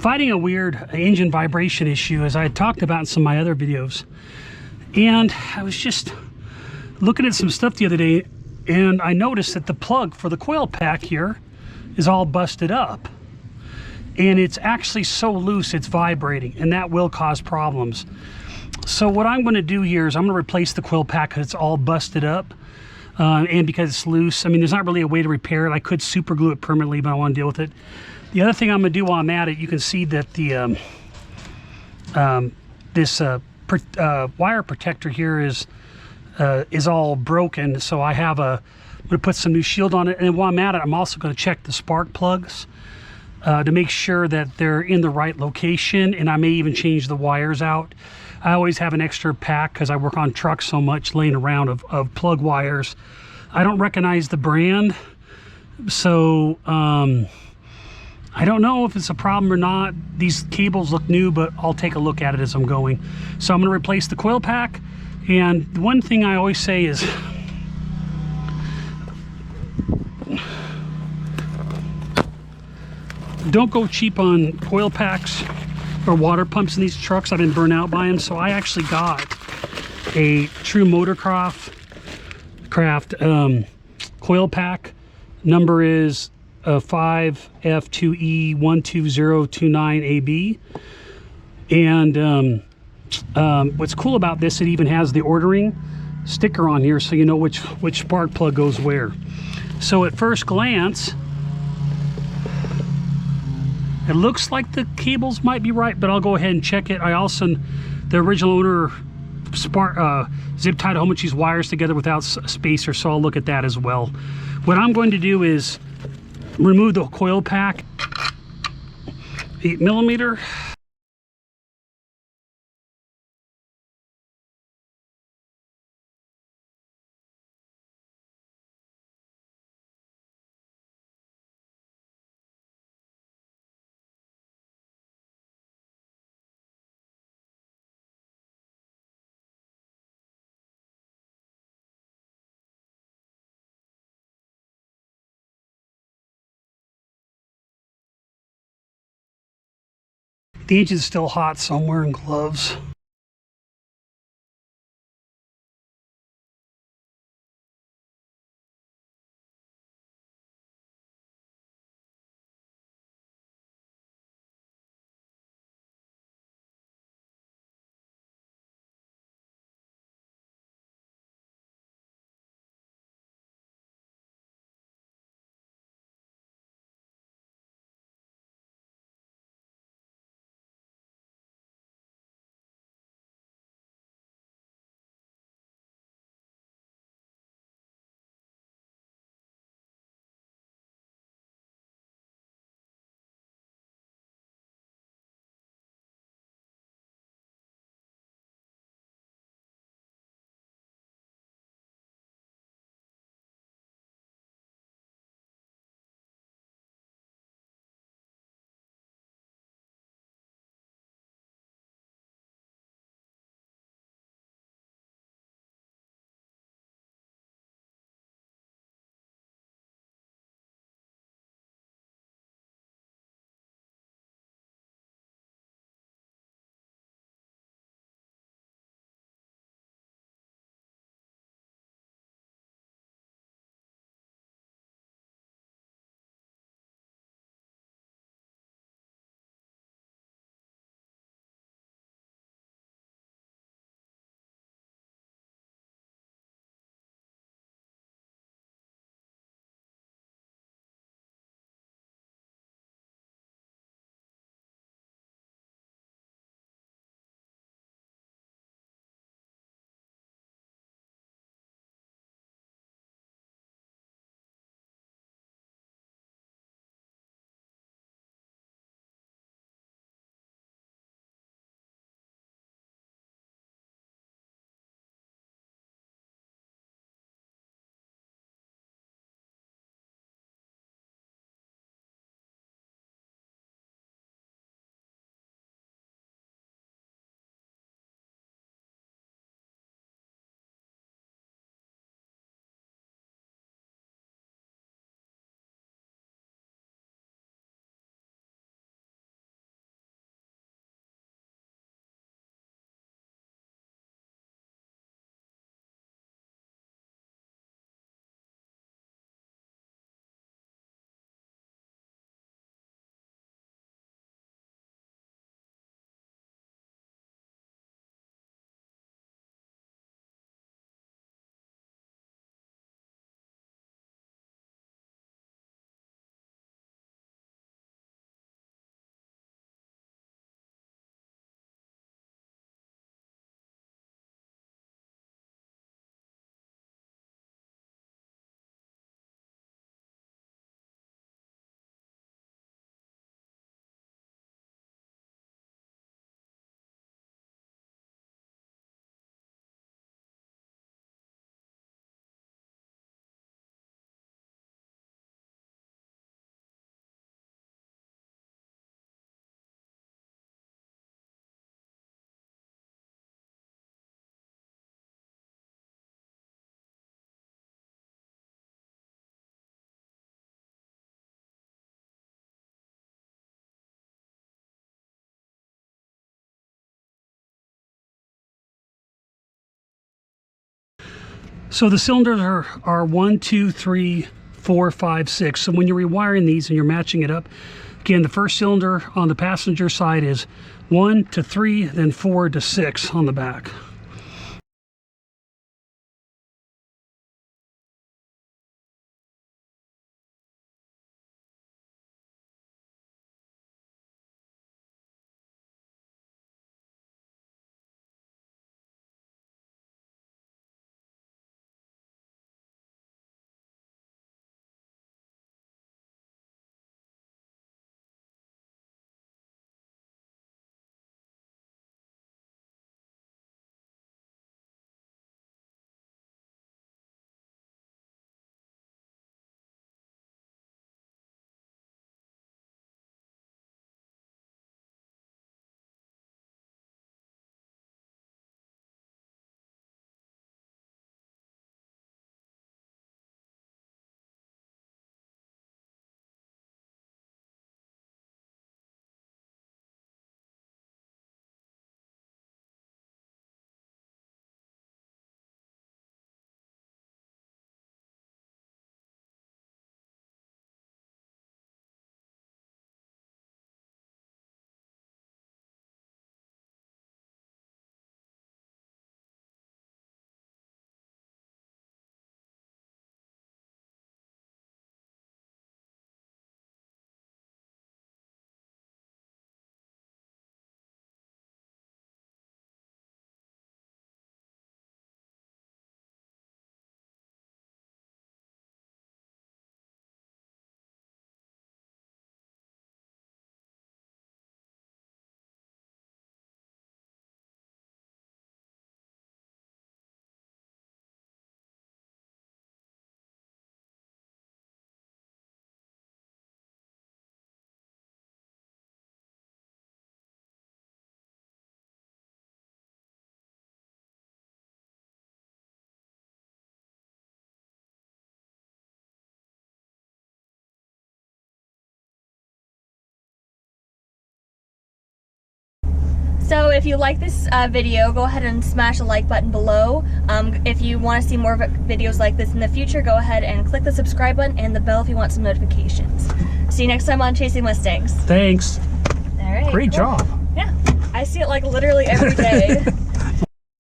fighting a weird engine vibration issue, as I had talked about in some of my other videos. And I was just looking at some stuff the other day, and I noticed that the plug for the coil pack here is all busted up. And it's actually so loose it's vibrating, and that will cause problems. So what I'm going to do here is I'm going to replace the coil pack because it's all busted up. And because it's loose, I mean, there's not really a way to repair it. I could super glue it permanently, but I don't want to deal with it. The other thing I'm going to do while I'm at it, you can see that the wire protector here is all broken. So I have I'm going to put some new shield on it. And while I'm at it, I'm also going to check the spark plugs to make sure that they're in the right location. And I may even change the wires out. I always have an extra pack because I work on trucks so much laying around of plug wires. I don't recognize the brand, so I don't know if it's a problem or not. These cables look new, but I'll take a look at it as I'm going. So I'm going to replace the coil pack. And one thing I always say is don't go cheap on coil packs or water pumps in these trucks. I've been burnt out by them. So I actually got a true Motorcraft coil pack. Number is 5F2E12029AB. And what's cool about this, it even has the ordering sticker on here, so you know which spark plug goes where. So at first glance, it looks like the cables might be right, but I'll go ahead and check it. I also, the original owner zip tied a whole bunch of these wires together without a spacer, so I'll look at that as well. What I'm going to do is remove the coil pack, 8mm. The engine's still hot, so I'm wearing gloves. So the cylinders are 1, 2, 3, 4, 5, 6. So when you're rewiring these and you're matching it up, again, the first cylinder on the passenger side is 1 to 3, then 4 to 6 on the back. So if you like this video, go ahead and smash the like button below. If you want to see more videos like this in the future, go ahead and click the subscribe button and the bell if you want some notifications. See you next time on Chasing Mustangs. Thanks. All right. Great job. Yeah, I see it like literally every day.